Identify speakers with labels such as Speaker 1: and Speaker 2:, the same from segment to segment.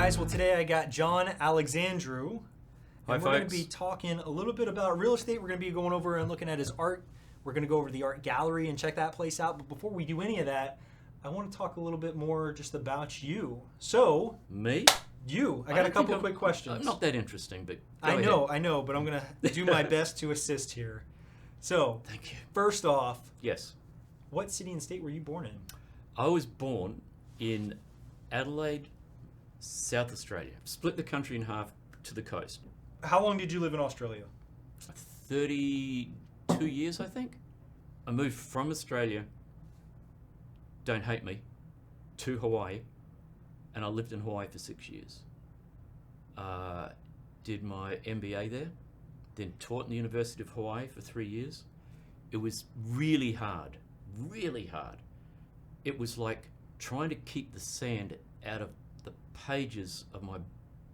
Speaker 1: guys. Well, today I got John Alexandrou.
Speaker 2: Hi,
Speaker 1: And we're going to
Speaker 2: folks.
Speaker 1: be talking a little bit about real estate. We're going to be going over and looking at his art. We're going to go over the art gallery and check that place out. But before we do any of that, I want to talk a little bit more just about you. So,
Speaker 2: Me?
Speaker 1: I got a couple of quick questions.
Speaker 2: I'm not that interesting, but
Speaker 1: I know, but I'm going to do my best to assist here. So,
Speaker 2: Thank you.
Speaker 1: first off,
Speaker 2: Yes.
Speaker 1: what city and state were you born in?
Speaker 2: I was born in Adelaide, South Australia. Split the country in half to the coast.
Speaker 1: How long did you live in Australia?
Speaker 2: 32 years, I think. I moved from Australia, don't hate me, to Hawaii, and I lived in Hawaii for 6 years. Did my MBA there, then taught in the University of Hawaii for 3 years. It was really hard, really hard. It was like trying to keep the sand out of the pages of my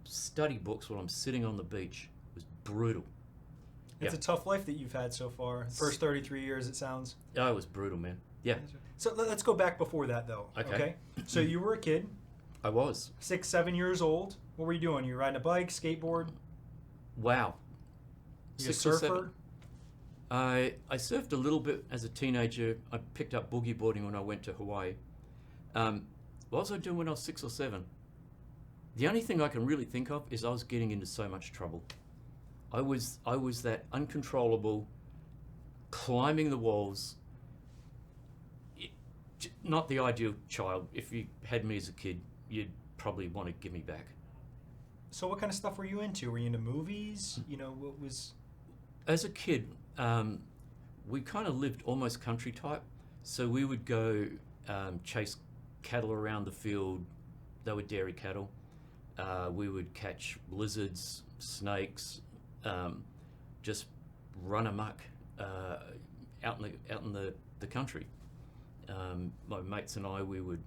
Speaker 2: study books while I'm sitting on the beach. It was brutal.
Speaker 1: It's a tough life that you've had so far. First 33 years, it sounds.
Speaker 2: Oh, it was brutal, man. Yeah,
Speaker 1: So let's go back before that, though.
Speaker 2: Okay.
Speaker 1: So you were a kid,
Speaker 2: I was.
Speaker 1: 6, 7 years old. What were you doing? You were riding a bike, skateboard?
Speaker 2: Wow.
Speaker 1: You a
Speaker 2: 6 or 7.
Speaker 1: surfer?
Speaker 2: I surfed a little bit as a teenager. I picked up boogie boarding when I went to Hawaii. What was I doing when I was 6 or 7? The only thing I can really think of is I was getting into so much trouble. I was that uncontrollable, climbing the walls. Not the ideal child. If you had me as a kid, you'd probably want to give me back.
Speaker 1: So what kind of stuff were you into? Were you into movies? You know, what was...
Speaker 2: As a kid, we kind of lived almost country type. So we would go chase cattle around the field. They were dairy cattle. We would catch lizards, snakes, just run amok out in the country. My mates and I, we'd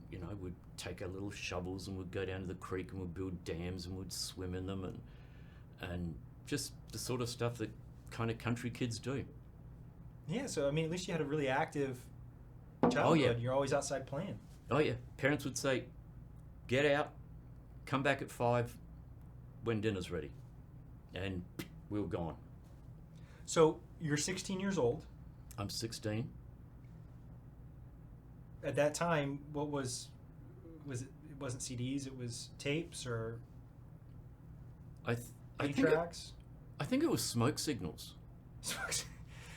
Speaker 2: take our little shovels and we'd go down to the creek and we'd build dams and we'd swim in them and just the sort of stuff that kind of country kids do.
Speaker 1: Yeah, so I mean, at least you had a really active childhood.
Speaker 2: Oh, yeah.
Speaker 1: You're always outside playing.
Speaker 2: Oh yeah, parents would say, get out, come back at 5 when dinner's ready. And we were gone.
Speaker 1: So you're 16 years old.
Speaker 2: I'm 16.
Speaker 1: At that time, what was it? It wasn't CDs, it was tapes or
Speaker 2: I
Speaker 1: 8
Speaker 2: think
Speaker 1: tracks?
Speaker 2: I think it was smoke signals.
Speaker 1: So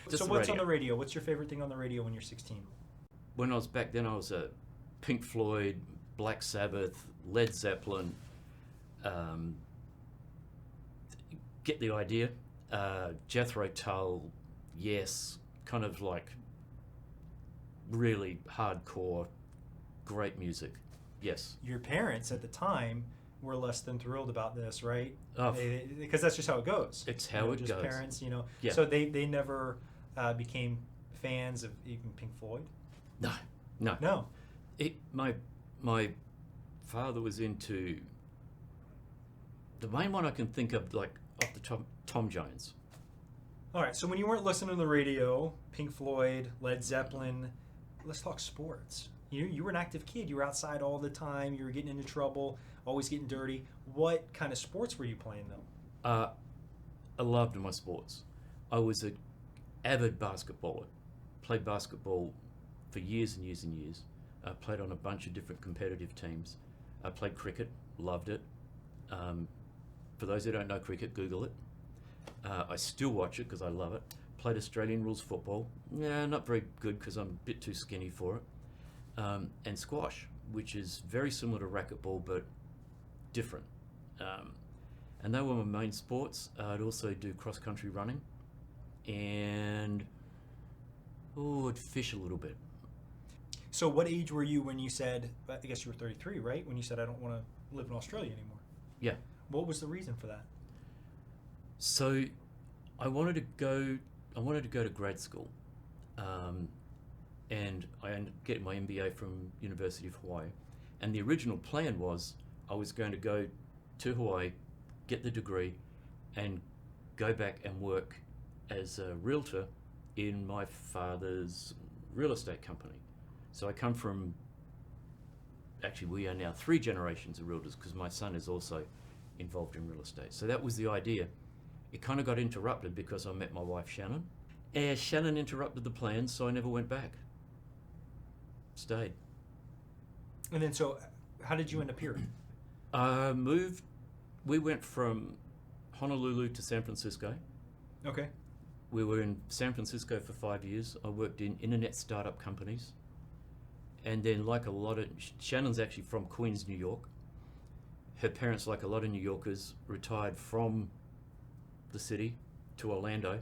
Speaker 2: Just
Speaker 1: what's
Speaker 2: radio.
Speaker 1: on the radio? What's your favorite thing on the radio when you're 16?
Speaker 2: When I was back then, I was a Pink Floyd, Black Sabbath, Led Zeppelin. Get the idea? Jethro Tull, Yes, kind of like really hardcore, great music. Yes.
Speaker 1: Your parents at the time were less than thrilled about this, right?
Speaker 2: Oh,
Speaker 1: Because that's just how it goes.
Speaker 2: It's how it
Speaker 1: just
Speaker 2: goes.
Speaker 1: Parents,
Speaker 2: Yeah.
Speaker 1: So they never became fans of even Pink Floyd.
Speaker 2: No.
Speaker 1: No.
Speaker 2: My father was into the main one I can think of, like off the top, Tom Jones.
Speaker 1: All right. So when you weren't listening to the radio, Pink Floyd, Led Zeppelin, let's talk sports. You were an active kid. You were outside all the time. You were getting into trouble, always getting dirty. What kind of sports were you playing though?
Speaker 2: I loved my sports. I was an avid basketballer. Played basketball for years and years and years. I played on a bunch of different competitive teams. I played cricket, loved it. For those who don't know cricket, Google it. I still watch it because I love it. Played Australian rules football. Yeah, not very good because I'm a bit too skinny for it. And squash, which is very similar to racquetball but different. And they were my main sports. I'd also do cross-country running and I'd fish a little bit.
Speaker 1: So what age were you when you said, I guess you were 33, right? When you said, I don't want to live in Australia anymore.
Speaker 2: Yeah.
Speaker 1: What was the reason for that?
Speaker 2: So I wanted to go to grad school. And I ended up getting my MBA from University of Hawaii. And the original plan was I was going to go to Hawaii, get the degree, and go back and work as a realtor in my father's real estate company. So I come from actually we are now 3 generations of realtors because my son is also involved in real estate. So that was the idea. It kind of got interrupted because I met my wife Shannon. And Shannon interrupted the plans, so I never went back. Stayed.
Speaker 1: And then, so how did you end up here?
Speaker 2: We went from Honolulu to San Francisco.
Speaker 1: Okay.
Speaker 2: We were in San Francisco for 5 years. I worked in internet startup companies. And then, like a lot of, Shannon's actually from Queens, New York. Her parents, like a lot of New Yorkers, retired from the city to Orlando.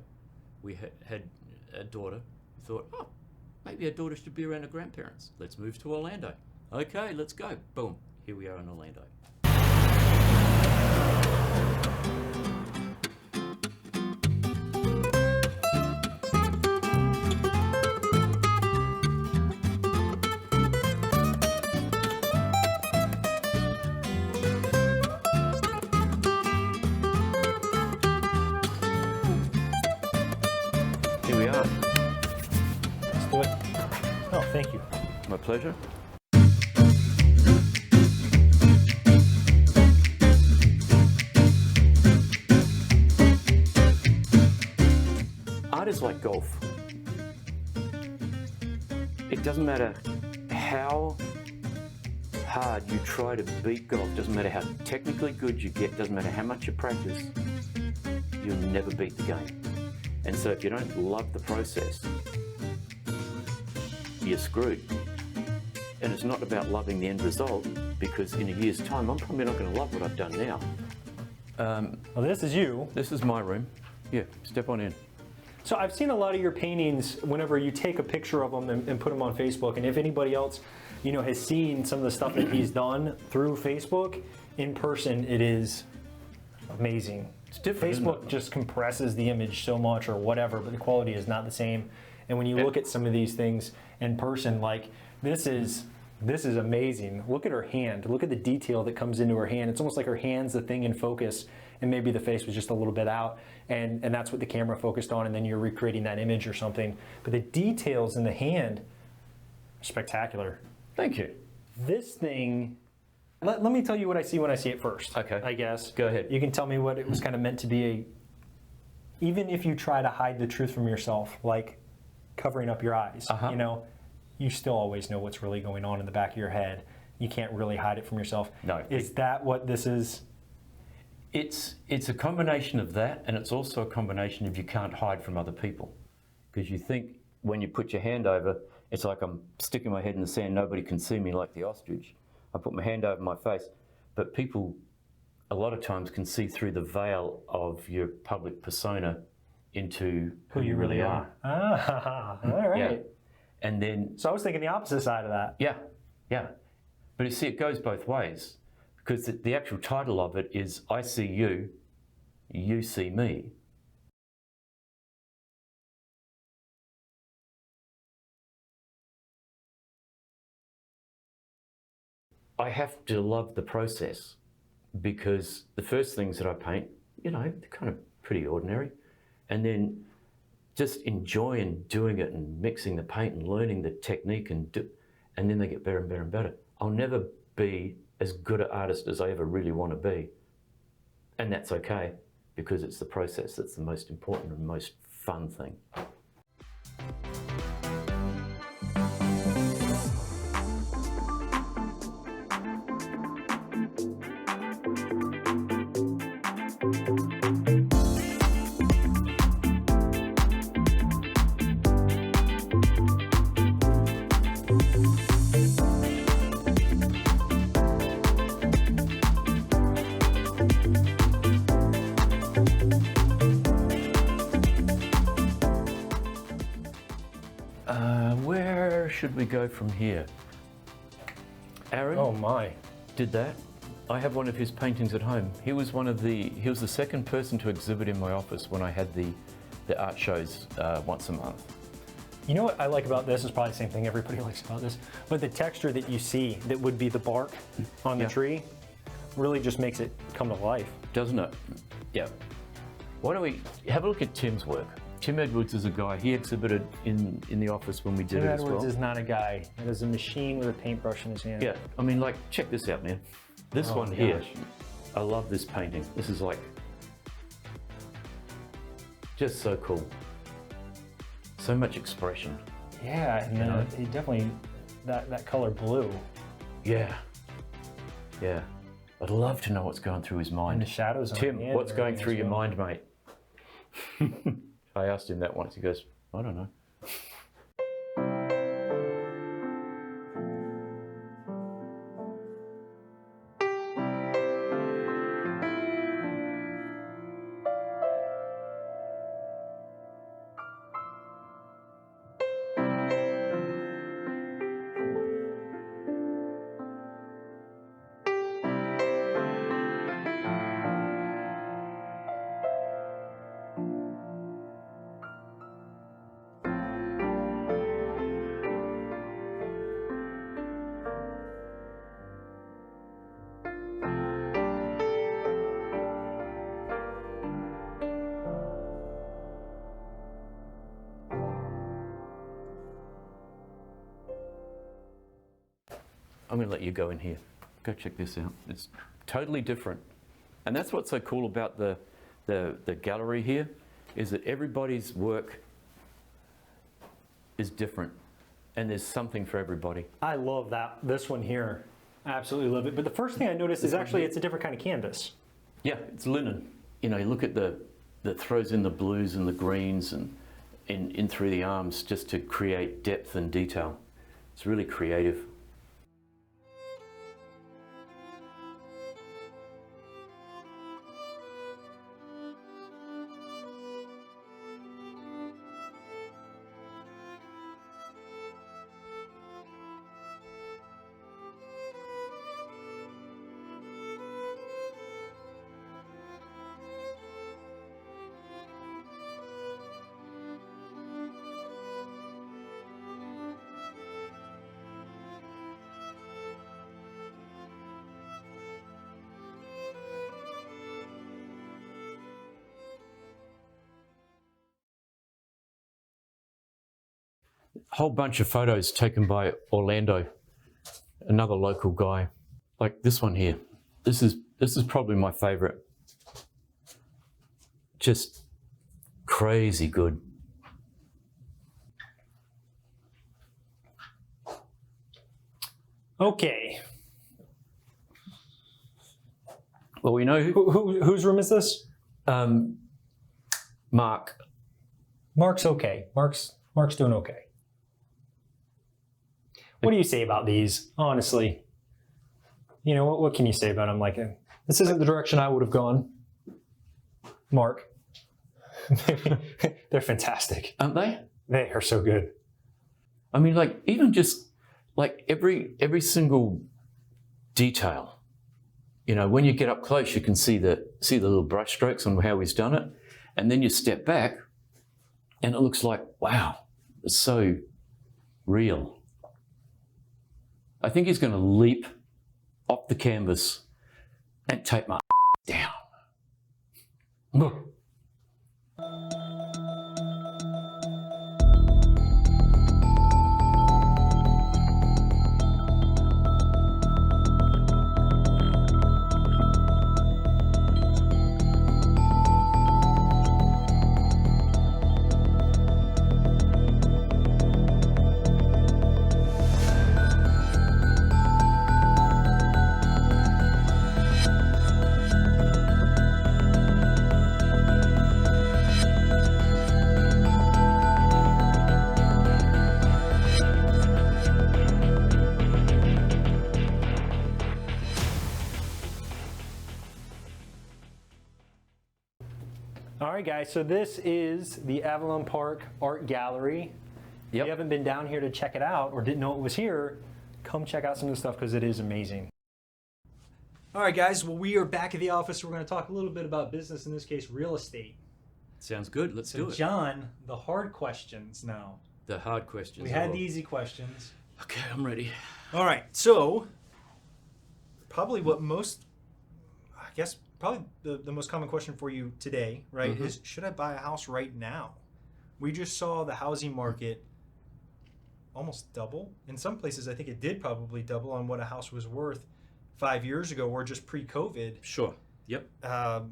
Speaker 2: We had a daughter. We thought, oh, maybe our daughter should be around her grandparents. Let's move to Orlando. Okay, let's go. Boom, here we are in Orlando. Here we are.
Speaker 1: Let's do it. Oh, thank you.
Speaker 2: My pleasure. Art is like golf. It doesn't matter how hard you try to beat golf, doesn't matter how technically good you get, doesn't matter how much you practice, you'll never beat the game. And so if you don't love the process, you're screwed. And it's not about loving the end result, because in a year's time, I'm probably not going to love what I've done now.
Speaker 1: Well, this is you.
Speaker 2: This is my room. Yeah, step on in.
Speaker 1: So I've seen a lot of your paintings whenever you take a picture of them and put them on Facebook. And if anybody else, has seen some of the stuff that he's done through Facebook, in person, it is amazing.
Speaker 2: It's different.
Speaker 1: Facebook just compresses the image so much or whatever, but the quality is not the same. And when you look at some of these things in person, like this is amazing. Look at her hand. Look at the detail that comes into her hand. It's almost like her hand's the thing in focus, and maybe the face was just a little bit out, and that's what the camera focused on, and then you're recreating that image or something. But the details in the hand are spectacular.
Speaker 2: Thank you.
Speaker 1: This thing, let me tell you what I see when I see it first.
Speaker 2: Okay.
Speaker 1: I guess.
Speaker 2: Go ahead.
Speaker 1: You can tell me what it was kind of meant to be. Even if you try to hide the truth from yourself, like covering up your eyes, you still always know what's really going on in the back of your head. You can't really hide it from yourself.
Speaker 2: No.
Speaker 1: Is that what this is?
Speaker 2: It's a combination of that, and it's also a combination of you can't hide from other people. Because you think when you put your hand over, it's like I'm sticking my head in the sand, nobody can see me like the ostrich. I put my hand over my face, but people a lot of times can see through the veil of your public persona into who you really are.
Speaker 1: Ah, all right.
Speaker 2: Yeah. And then,
Speaker 1: So I was thinking the opposite side of that.
Speaker 2: yeah. But you see, it goes both ways, because the actual title of it is I see you, you see me. I have to love the process, because the first things that I paint, they're kind of pretty ordinary. And then just enjoying doing it and mixing the paint and learning the technique and then they get better and better and better. I'll never be as good an artist as I ever really want to be. And that's okay, because it's the process that's the most important and most fun thing. Where should we go from here? Aaron
Speaker 1: Oh my.
Speaker 2: did that. I have one of his paintings at home. He was the second person to exhibit in my office when I had the art shows once a month.
Speaker 1: You know what I like about this is probably the same thing everybody likes about this, but the texture that you see that would be the bark on the tree really just makes it come to life.
Speaker 2: Doesn't it? Yeah. Why don't we have a look at Tim's work? Tim Edwards is a guy. He exhibited in the office when we did
Speaker 3: Tim
Speaker 2: it as
Speaker 3: Edwards
Speaker 2: well.
Speaker 3: is not a guy. It is a machine with a paintbrush in his hand.
Speaker 2: Yeah, I mean, like, check this out, man. This
Speaker 3: Oh
Speaker 2: one
Speaker 3: my
Speaker 2: here,
Speaker 3: gosh.
Speaker 2: I love this painting. This is like, just so cool. So much expression.
Speaker 3: Yeah, and then he definitely, that color blue
Speaker 2: Yeah, yeah. I'd love to know what's going through his
Speaker 3: and
Speaker 2: mind.
Speaker 3: the shadows on
Speaker 2: Tim,
Speaker 3: the hand
Speaker 2: what's
Speaker 3: and
Speaker 2: going
Speaker 3: everything
Speaker 2: through
Speaker 3: as
Speaker 2: your
Speaker 3: well.
Speaker 2: mind, mate? I asked him that once. He goes, I don't know. I'm going to let you go in here. Go check this out. It's totally different. And that's what's so cool about the gallery here, is that everybody's work is different. And there's something for everybody.
Speaker 3: I love this one here. I absolutely love it. But the first thing I noticed is actually it's a different kind of canvas.
Speaker 2: Yeah, it's linen. You know, you look at that throws in the blues and the greens and in through the arms just to create depth and detail. It's really creative. Whole bunch of photos taken by Orlando, another local guy. Like this one here. This is probably my favorite. Just crazy good.
Speaker 3: Okay.
Speaker 2: Well, we know
Speaker 3: Whose room is this?
Speaker 2: Mark.
Speaker 3: Mark's okay. Mark's doing okay. What do you say about these, honestly? You know, what can you say about them? Like, this isn't the direction I would have gone. Mark. They're fantastic.
Speaker 2: Aren't they?
Speaker 3: They are so good.
Speaker 2: I mean, like, even just like every single detail. You know, when you get up close, you can see the little brush strokes on how he's done it. And then you step back and it looks like, wow, it's so real. I think he's going to leap off the canvas and take my down.
Speaker 3: All right, guys, so this is the Avalon Park Art Gallery. If
Speaker 2: Yep.
Speaker 3: you haven't been down here to check it out or didn't know it was here, come check out some of the stuff because it is amazing.
Speaker 1: All right, guys. Well, we are back at the office. We're going to talk a little bit about business, in this case, real estate.
Speaker 2: Sounds good. Let's
Speaker 1: So,
Speaker 2: do it.
Speaker 1: John, the hard questions now.
Speaker 2: The hard questions.
Speaker 1: We had the easy questions.
Speaker 2: Okay, I'm ready.
Speaker 1: All right. So, probably what most, I guess, probably the most common question for you today, right, is should I buy a house right now? We just saw the housing market almost double. In some places, I think it did probably double on what a house was worth 5 years ago or just pre-COVID.
Speaker 2: Sure. Yep.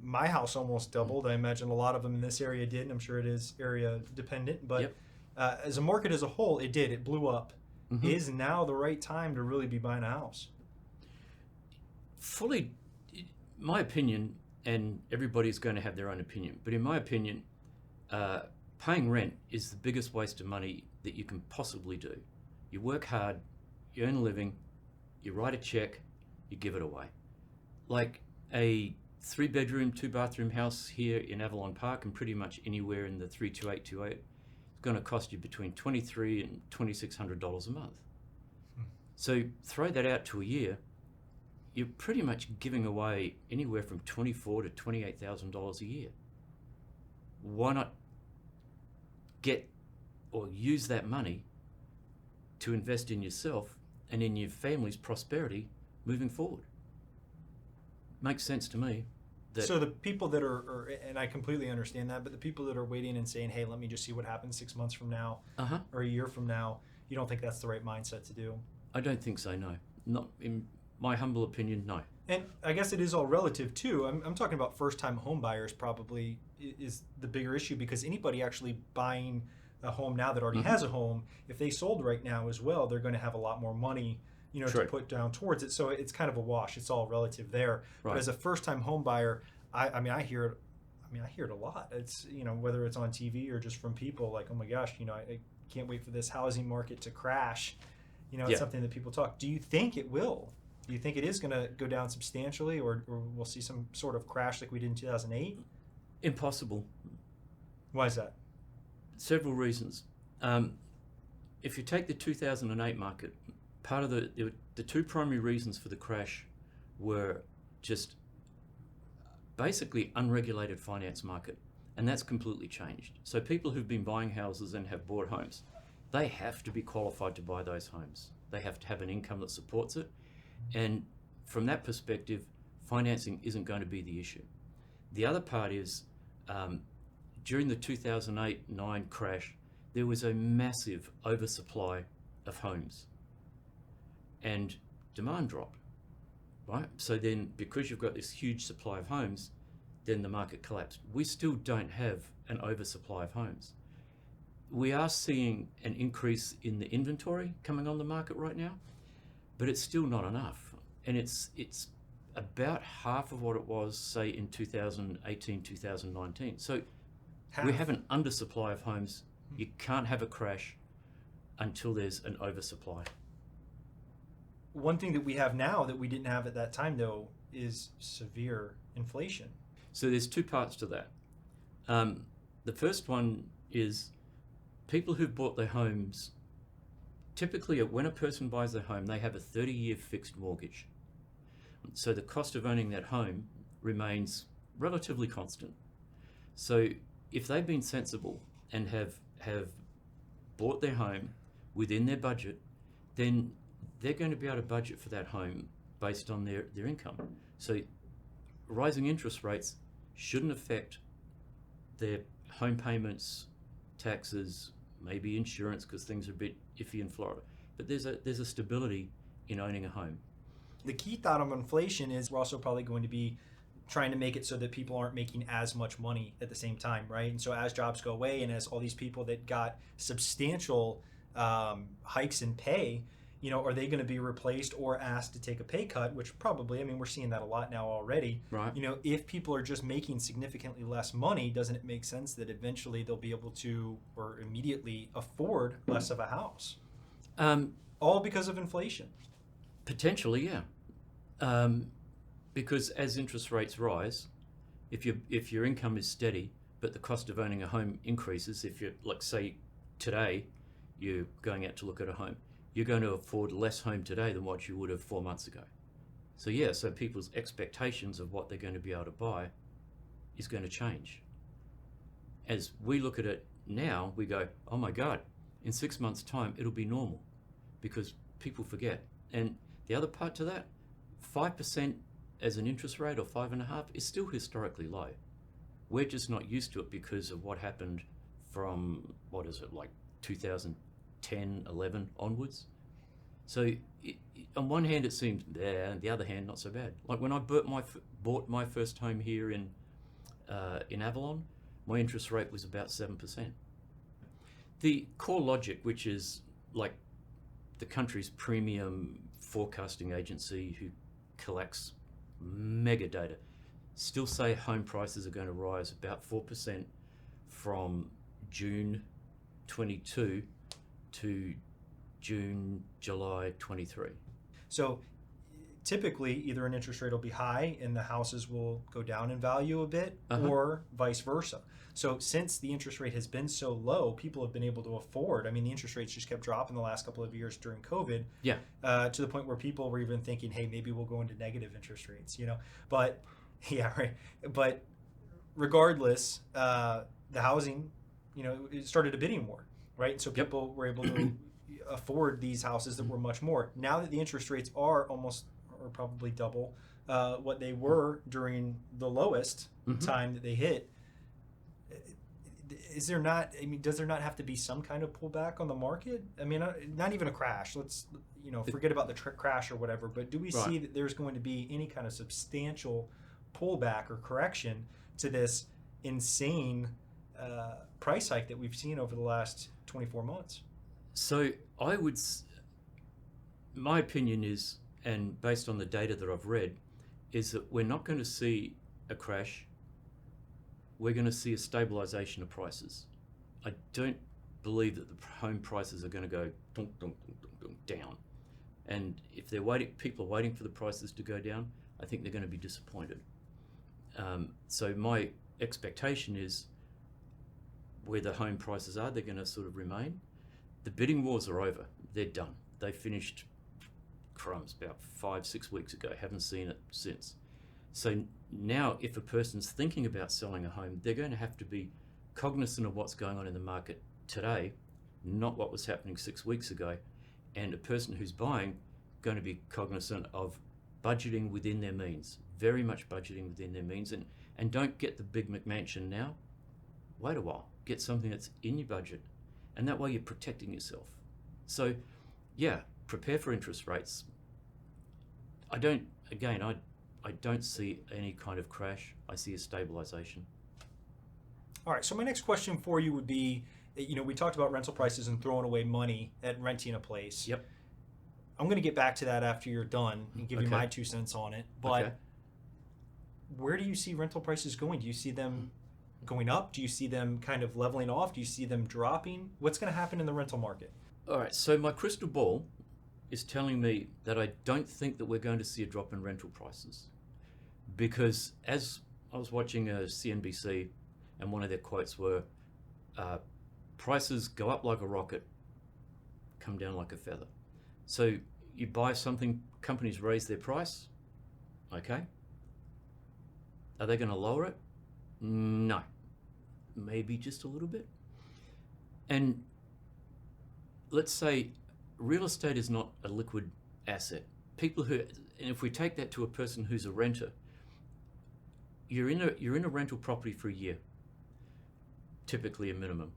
Speaker 1: My house almost doubled. I imagine a lot of them in this area did, and I'm sure it is area dependent. But
Speaker 2: Yep.
Speaker 1: As a market as a whole, it did. It blew up.
Speaker 2: Mhm.
Speaker 1: Is now the right time to really be buying a house?
Speaker 2: Fully, my opinion, and everybody's going to have their own opinion, but in my opinion, paying rent is the biggest waste of money that you can possibly do. You work hard, you earn a living, you write a check, you give it away. Like a 3-bedroom, 2-bathroom house here in Avalon Park and pretty much anywhere in the 32828 is going to cost you between $2,300 and $2,600 a month. So throw that out to a year, you're pretty much giving away anywhere from $24,000 to $28,000 a year. Why not get or use that money to invest in yourself and in your family's prosperity moving forward? Makes sense to me.
Speaker 1: So the people that are, and I completely understand that, but the people that are waiting and saying, hey, let me just see what happens 6 months from now or a year from now, you don't think that's the right mindset to do?
Speaker 2: I don't think so, no. Not in my humble opinion, no.
Speaker 1: And I guess it is all relative too. I'm talking about first-time home buyers probably is the bigger issue, because anybody actually buying a home now that already has a home, if they sold right now as well, they're going to have a lot more money,
Speaker 2: True.
Speaker 1: to put down towards it. So it's kind of a wash. It's all relative there.
Speaker 2: Right.
Speaker 1: But as a first-time home buyer, I hear it a lot. It's, whether it's on TV or just from people like, oh my gosh, I can't wait for this housing market to crash. It's something that people talk. Do you think it will? Do you think it is going to go down substantially, or we'll see some sort of crash like we did in 2008?
Speaker 2: Impossible.
Speaker 1: Why is that?
Speaker 2: Several reasons. If you take the 2008 market, part of the two primary reasons for the crash were just basically unregulated finance market, and that's completely changed. So people who've been buying houses and have bought homes, they have to be qualified to buy those homes. They have to have an income that supports it, and from that perspective, financing isn't going to be the issue. The other part is, during the 2008-9 crash, there was a massive oversupply of homes, and demand dropped, right? So then, because you've got this huge supply of homes, then the market collapsed. We still don't have an oversupply of homes. We are seeing an increase in the inventory coming on the market right now, but it's still not enough. And it's about half of what it was, say, in 2018, 2019. So we have an undersupply of homes. You can't have a crash until there's an oversupply.
Speaker 1: One thing that we have now that we didn't have at that time, though, is severe inflation.
Speaker 2: So there's two parts to that. The first one is people who've bought their homes, typically when a person buys their home, they have a 30-year fixed mortgage. So the cost of owning that home remains relatively constant. So if they've been sensible and have bought their home within their budget, then they're going to be able to budget for that home based on their income. So rising interest rates shouldn't affect their home payments, taxes, maybe insurance, because things are a bit iffy in Florida. But there's a stability in owning a home.
Speaker 1: The key thought of inflation is we're also probably going to be trying to make it so that people aren't making as much money at the same time, right? And so as jobs go away and as all these people that got substantial hikes in pay, are they going to be replaced or asked to take a pay cut, which probably, we're seeing that a lot now already.
Speaker 2: Right.
Speaker 1: If people are just making significantly less money, doesn't it make sense that eventually they'll be able to, or immediately afford less of a house? All because of inflation.
Speaker 2: Potentially, yeah. Because as interest rates rise, if your income is steady, but the cost of owning a home increases, if you're, like, say, today, you're going out to look at a home, you're going to afford less home today than what you would have 4 months ago. So yeah, so people's expectations of what they're going to be able to buy is going to change. As we look at it now, we go, oh my God, in 6 months' time, it'll be normal, because people forget. And the other part to that, 5% as an interest rate, or 5.5%, is still historically low. We're just not used to it because of what happened from, what is it, like 2010, 11 onwards. So on one hand it seemed there, and the other hand not so bad. Like when I bought my first home here in Avalon, my interest rate was about 7%. The Core Logic, which is like the country's premium forecasting agency who collects mega data, still say home prices are going to rise about 4% from June 22 to June, July 23.
Speaker 1: So typically either an interest rate will be high and the houses will go down in value a bit, or vice versa. So since the interest rate has been so low, people have been able to afford. I mean, the interest rates just kept dropping the last couple of years during COVID.
Speaker 2: Yeah.
Speaker 1: To the point where people were even thinking, hey, maybe we'll go into negative interest rates, But yeah, right. But regardless, the housing, it started a bidding war, right? So people were able to afford these houses that were much more. Now that the interest rates are probably double what they were during the lowest time that they hit, does there not have to be some kind of pullback on the market? I mean, not even a crash. Let's, forget about the crash or whatever, but do we see that there's going to be any kind of substantial pullback or correction to this insane price hike that we've seen over the last 24 months?
Speaker 2: So my opinion is, and based on the data that I've read, is that we're not going to see a crash. We're going to see a stabilization of prices. I don't believe that the home prices are going to go dunk, dunk, dunk, dunk, dunk, down. And if people are waiting for the prices to go down, I think they're going to be disappointed. So my expectation is where the home prices are, they're going to sort of remain. The bidding wars are over. They're done. They finished about 5-6 weeks ago. Haven't seen it since. So now if a person's thinking about selling a home, they're going to have to be cognizant of what's going on in the market today, not what was happening 6 weeks ago. And a person who's buying going to be cognizant of budgeting within their means, very much budgeting within their means, and don't get the big McMansion now. Wait a while, get something that's in your budget, and that way you're protecting yourself. So yeah, prepare for interest rates. I don't see any kind of crash. I see a stabilization.
Speaker 1: All right, so my next question for you would be, we talked about rental prices and throwing away money at renting a place.
Speaker 2: Yep.
Speaker 1: I'm going to get back to that after you're done and give you my 2 cents on it. But where do you see rental prices going? Do you see them going up? Do you see them kind of leveling off? Do you see them dropping? What's going to happen in the rental market?
Speaker 2: All right, so my crystal ball is telling me that I don't think that we're going to see a drop in rental prices, because as I was watching CNBC, and one of their quotes were, prices go up like a rocket, come down like a feather. So you buy something, companies raise their price, okay? Are they going to lower it? No. Maybe just a little bit. And let's say real estate is not a liquid asset. And if we take that to a person who's a renter, you're in a rental property for a year, typically a minimum.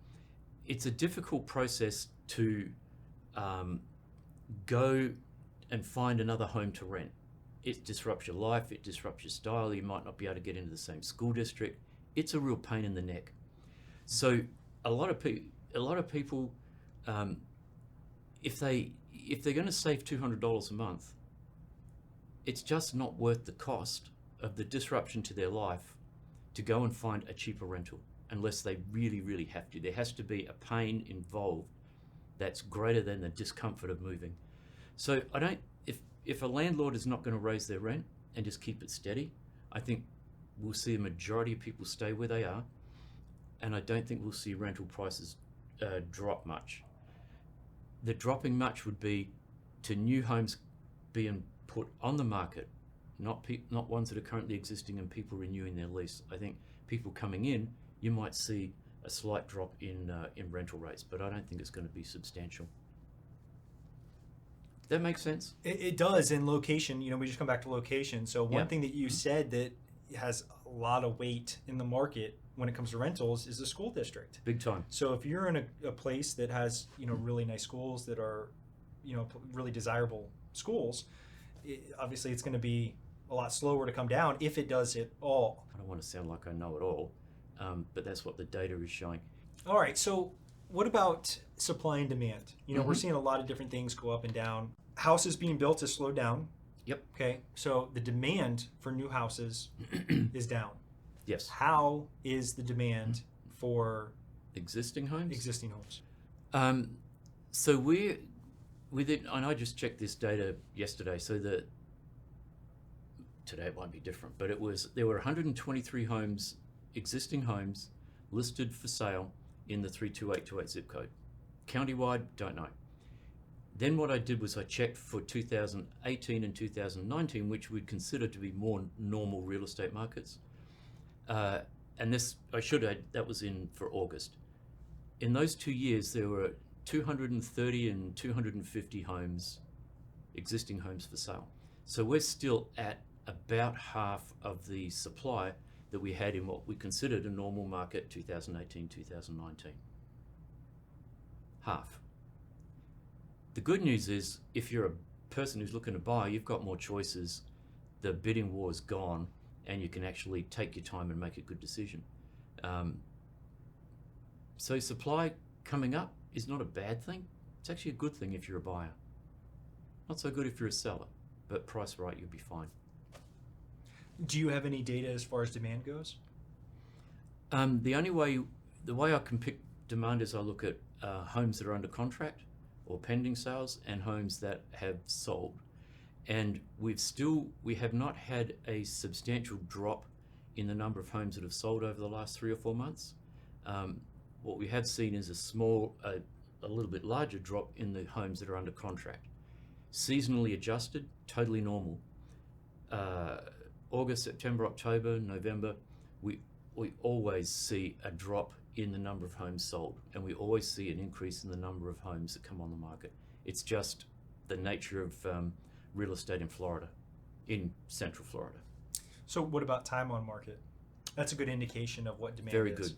Speaker 2: It's a difficult process to go and find another home to rent. It disrupts your life, it disrupts your style, you might not be able to get into the same school district. It's a real pain in the neck. So a lot of people, if they're going to save $200 a month, it's just not worth the cost of the disruption to their life to go and find a cheaper rental, unless they really, really have to. There has to be a pain involved that's greater than the discomfort of moving. So if a landlord is not going to raise their rent and just keep it steady, I think we'll see a majority of people stay where they are, and I don't think we'll see rental prices drop much. The dropping much would be to new homes being put on the market, not ones that are currently existing and people renewing their lease. I think people coming in, you might see a slight drop in rental rates, but I don't think it's going to be substantial. That makes sense?
Speaker 1: It does. In location, we just come back to location. So one thing that you said that has a lot of weight in the market when it comes to rentals is the school district.
Speaker 2: Big time.
Speaker 1: So if you're in a place that has, really nice schools that are, really desirable schools, obviously it's going to be a lot slower to come down if it does at all.
Speaker 2: I don't want to sound like I know it all, but that's what the data is showing.
Speaker 1: All right. So what about supply and demand? We're seeing a lot of different things go up and down. Houses being built has slowed down.
Speaker 2: Yep.
Speaker 1: Okay. So the demand for new houses is down.
Speaker 2: Yes.
Speaker 1: How is the demand for
Speaker 2: Existing homes?
Speaker 1: existing homes?
Speaker 2: So we're with it, and I just checked this data yesterday. So today it might be different, but there were 123 homes, existing homes, listed for sale in the 32828 zip code. Countywide, don't know. Then what I did was I checked for 2018 and 2019, which we'd consider to be more normal real estate markets. And this, I should add, that was for August. In those 2 years, there were 230 and 250 homes, existing homes for sale. So we're still at about half of the supply that we had in what we considered a normal market 2018, 2019. Half. The good news is if you're a person who's looking to buy, you've got more choices. The bidding war is gone and you can actually take your time and make a good decision. So supply coming up is not a bad thing. It's actually a good thing if you're a buyer. Not so good if you're a seller, but price right, you'll be fine.
Speaker 1: Do you have any data as far as demand goes?
Speaker 2: The way I can pick demand is I look at homes that are under contract or pending sales and homes that have sold. And we have not had a substantial drop in the number of homes that have sold over the last 3 or 4 months. What we have seen is a little bit larger drop in the homes that are under contract. Seasonally adjusted, totally normal. August, September, October, November, we always see a drop in the number of homes sold, and we always see an increase in the number of homes that come on the market. It's just the nature of real estate in Florida, in Central Florida.
Speaker 1: So what about time on market? That's a good indication of what demand
Speaker 2: Very
Speaker 1: is.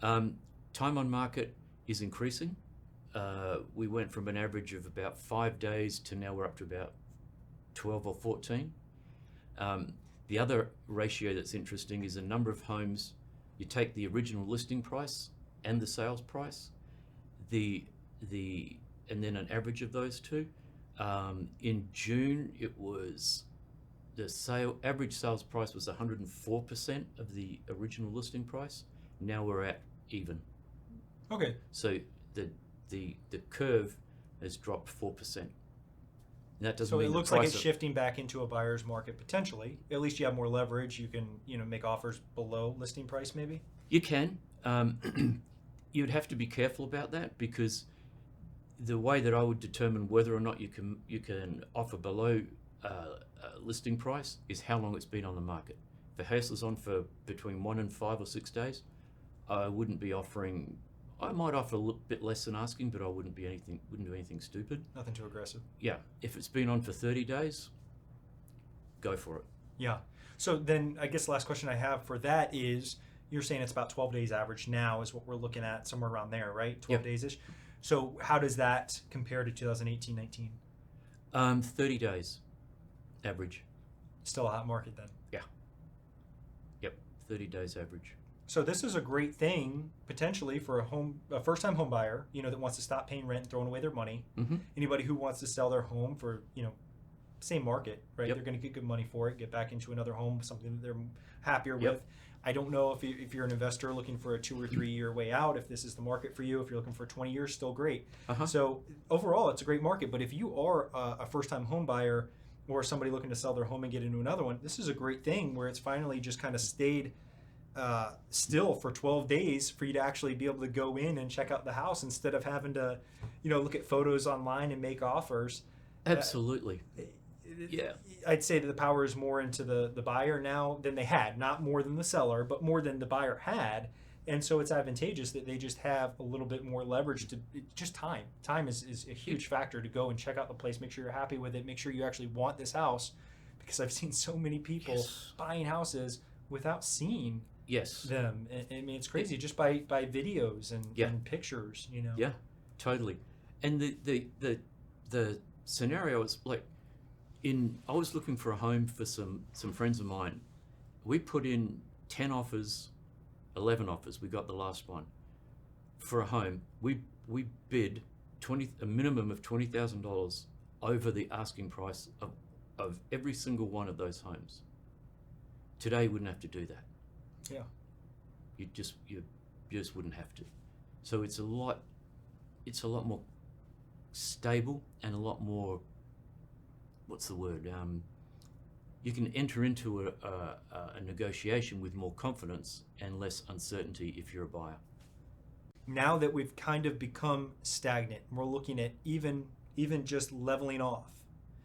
Speaker 2: good. Time on market is increasing. We went from an average of about 5 days to now we're up to about 12 or 14. The other ratio that's interesting is the number of homes. You take the original listing price and the sales price, and then an average of those two. In June, it was the average sales price was 104% of the original listing price. Now we're at even.
Speaker 1: Okay.
Speaker 2: So the curve has dropped 4%. That doesn't
Speaker 1: So
Speaker 2: mean
Speaker 1: it
Speaker 2: the
Speaker 1: looks like
Speaker 2: price
Speaker 1: it's shifting back into a buyer's market potentially. At least you have more leverage. You can, make offers below listing price maybe.
Speaker 2: You can. You'd have to be careful about that, because the way that I would determine whether or not you can offer below listing price is how long it's been on the market. If a house is on for between 1 and 5 or 6 days, I wouldn't be offering. I might offer a little bit less than asking, but I wouldn't do anything stupid.
Speaker 1: Nothing too aggressive.
Speaker 2: Yeah, if it's been on for 30 days, go for it.
Speaker 1: Yeah. So then I guess the last question I have for that is, you're saying it's about 12 days average now is what we're looking at, somewhere around there, right? 12
Speaker 2: Yep.
Speaker 1: days-ish. So how does that compare to 2018-19?
Speaker 2: 30 days average.
Speaker 1: Still a hot market then.
Speaker 2: Yep, 30 days average.
Speaker 1: So this is a great thing potentially for a first-time home buyer, that wants to stop paying rent and throwing away their money.
Speaker 2: Mm-hmm.
Speaker 1: Anybody who wants to sell their home for, same market, right?
Speaker 2: Yep.
Speaker 1: They're going to get good money for it, get back into another home, something that they're happier
Speaker 2: Yep.
Speaker 1: with. I don't know if you're an investor looking for a 2 or 3 year way out, if this is the market for you. If you're looking for 20 years, still great.
Speaker 2: Uh-huh.
Speaker 1: So overall, it's a great market. But if you are a first-time home buyer or somebody looking to sell their home and get into another one, this is a great thing where it's finally just kind of stayed still for 12 days for you to actually be able to go in and check out the house instead of having to, look at photos online and make offers.
Speaker 2: Absolutely. Yeah.
Speaker 1: I'd say that the power is more into the buyer now than they had. Not more than the seller, but more than the buyer had. And so it's advantageous that they just have a little bit more leverage to just time. Time is a huge factor to go and check out the place, make sure you're happy with it, make sure you actually want this house. Because I've seen so many people
Speaker 2: Yes.
Speaker 1: buying houses without seeing
Speaker 2: Yes.
Speaker 1: them. I mean, it's crazy just by videos and,
Speaker 2: Yeah.
Speaker 1: and pictures,
Speaker 2: Yeah, totally. And the scenario is like, I was looking for a home for some friends of mine. We put in 10 offers, 11 offers. We got the last one for a home. We bid a minimum of $20,000 over the asking price of every single one of those homes. Today, you wouldn't have to do that.
Speaker 1: Yeah.
Speaker 2: You just wouldn't have to. So it's a lot more stable and a lot more, what's the word? You can enter into a negotiation with more confidence and less uncertainty if you're a buyer.
Speaker 1: Now that we've kind of become stagnant, we're looking at even just leveling off.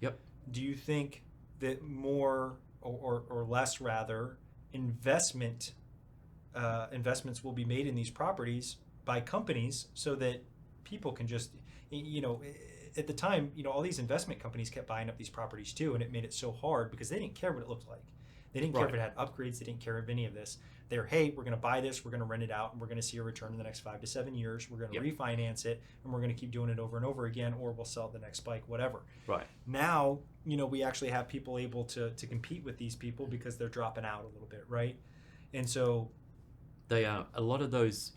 Speaker 2: Yep.
Speaker 1: Do you think that more or less rather investments will be made in these properties by companies so that people can just, at the time, all these investment companies kept buying up these properties too, and it made it so hard because they didn't care what it looked like. They didn't care if it had upgrades. They didn't care of any of this. They're, hey, we're going to buy this, we're going to rent it out, and we're going to see a return in the next 5 to 7 years. We're going to refinance it, and we're going to keep doing it over and over again, or we'll sell the next spike, whatever.
Speaker 2: Right.
Speaker 1: Now, we actually have people able to compete with these people because they're dropping out a little bit, right? And so
Speaker 2: they are a lot of those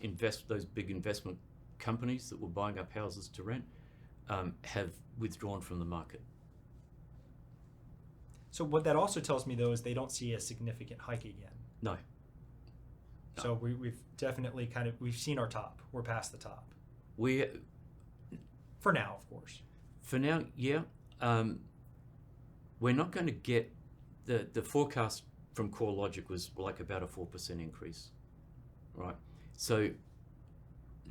Speaker 2: big investment companies that were buying up houses to rent have withdrawn from the market.
Speaker 1: So what that also tells me, though, is they don't see a significant hike again.
Speaker 2: No.
Speaker 1: So we've definitely we've seen our top. We're past the top. For now, of course.
Speaker 2: For now, yeah. We're not going to get the forecast from CoreLogic was like about a 4% increase, right? So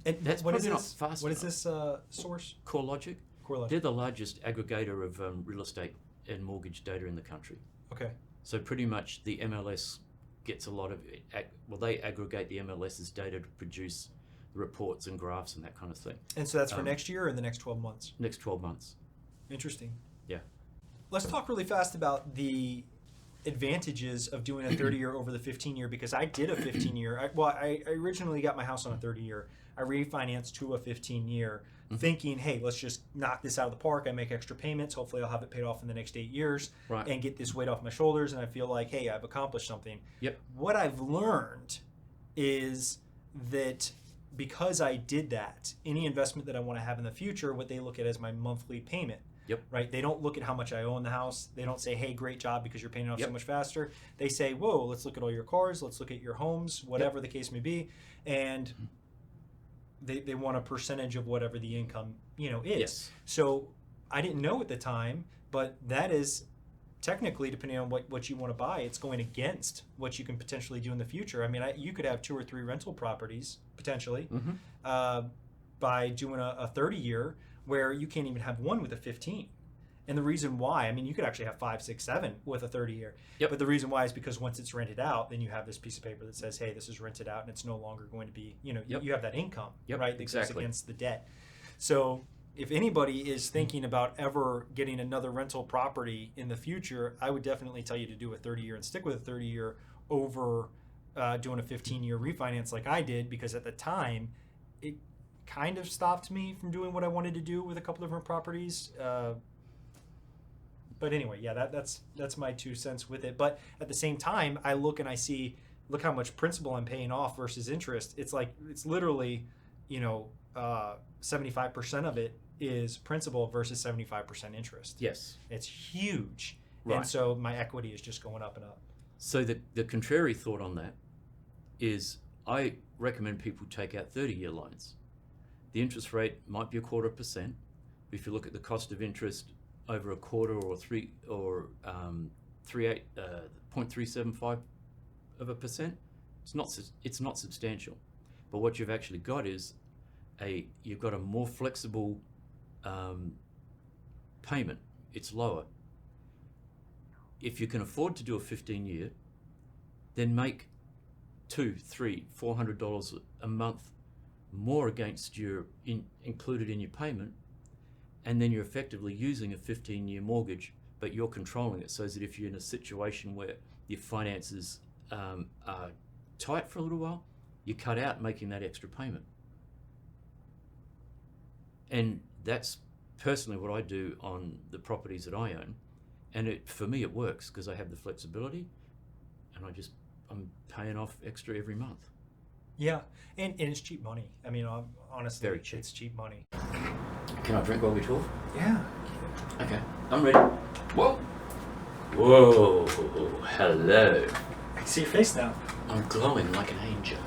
Speaker 1: and
Speaker 2: that's
Speaker 1: what
Speaker 2: probably
Speaker 1: is
Speaker 2: not
Speaker 1: this?
Speaker 2: fast
Speaker 1: What is
Speaker 2: enough.
Speaker 1: this source?
Speaker 2: CoreLogic.
Speaker 1: CoreLogic.
Speaker 2: They're the largest aggregator of real estate and mortgage data in the country.
Speaker 1: Okay.
Speaker 2: So pretty much the MLS gets a lot of it. They aggregate the MLS's data to produce the reports and graphs and that kind of thing.
Speaker 1: And so that's for next year or in the next 12 months?
Speaker 2: Next 12 months.
Speaker 1: Interesting.
Speaker 2: Yeah.
Speaker 1: Let's talk really fast about the advantages of doing a 30-year over the 15-year, because I did a 15-year. I originally got my house on a 30-year. I refinanced to a 15-year, thinking, hey, let's just knock this out of the park. I make extra payments. Hopefully I'll have it paid off in the next 8 years and get this weight off my shoulders, and I feel like, hey, I've accomplished something.
Speaker 2: Yep.
Speaker 1: What I've learned is that because I did that, any investment that I want to have in the future, what they look at as my monthly payment.
Speaker 2: Yep.
Speaker 1: Right? They don't look at how much I owe in the house. They don't say, hey, great job because you're paying it off so much faster. They say, whoa, let's look at all your cars. Let's look at your homes, whatever the case may be. And they want a percentage of whatever the income, is.
Speaker 2: Yes.
Speaker 1: So I didn't know at the time, but that is technically, depending on what you want to buy, it's going against what you can potentially do in the future. I mean, you could have 2 or 3 rental properties potentially by doing a 30-year where you can't even have one with a 15. And the reason why, I mean, you could actually have 5, 6, 7 with a 30-year.
Speaker 2: Yep.
Speaker 1: But the reason why is because once it's rented out, then you have this piece of paper that says, hey, this is rented out, and it's no longer going to be, you have that income, right, that goes against the debt. So if anybody is thinking about ever getting another rental property in the future, I would definitely tell you to do a 30-year and stick with a 30-year over doing a 15-year refinance like I did, because at the time, it kind of stopped me from doing what I wanted to do with a couple different properties. But anyway, yeah, that's my 2 cents with it. But at the same time, I look and I see, look how much principal I'm paying off versus interest. It's like, it's literally, 75% of it is principal versus 75% interest.
Speaker 2: Yes.
Speaker 1: It's huge.
Speaker 2: Right.
Speaker 1: And so my equity is just going up and up.
Speaker 2: So the contrary thought on that is I recommend people take out 30-year loans. The interest rate might be 0.25%. If you look at the cost of interest over a quarter or 0.375%, it's not substantial. But what you've actually got is you've got a more flexible payment. It's lower. If you can afford to do a 15-year, then make $200, $300, $400 a month more against your included in your payment, and then you're effectively using a 15-year mortgage, but you're controlling it, so that if you're in a situation where your finances are tight for a little while, you cut out making that extra payment. And that's personally what I do on the properties that I own. And for me, it works because I have the flexibility, and I'm paying off extra every month.
Speaker 1: Yeah, and it's cheap money. I mean, honestly,
Speaker 2: Very cheap.
Speaker 1: It's cheap money.
Speaker 2: Can I drink while we talk?
Speaker 1: Yeah.
Speaker 2: Okay, I'm ready. Whoa. Whoa, hello.
Speaker 1: I can see your face now.
Speaker 2: I'm glowing like an angel.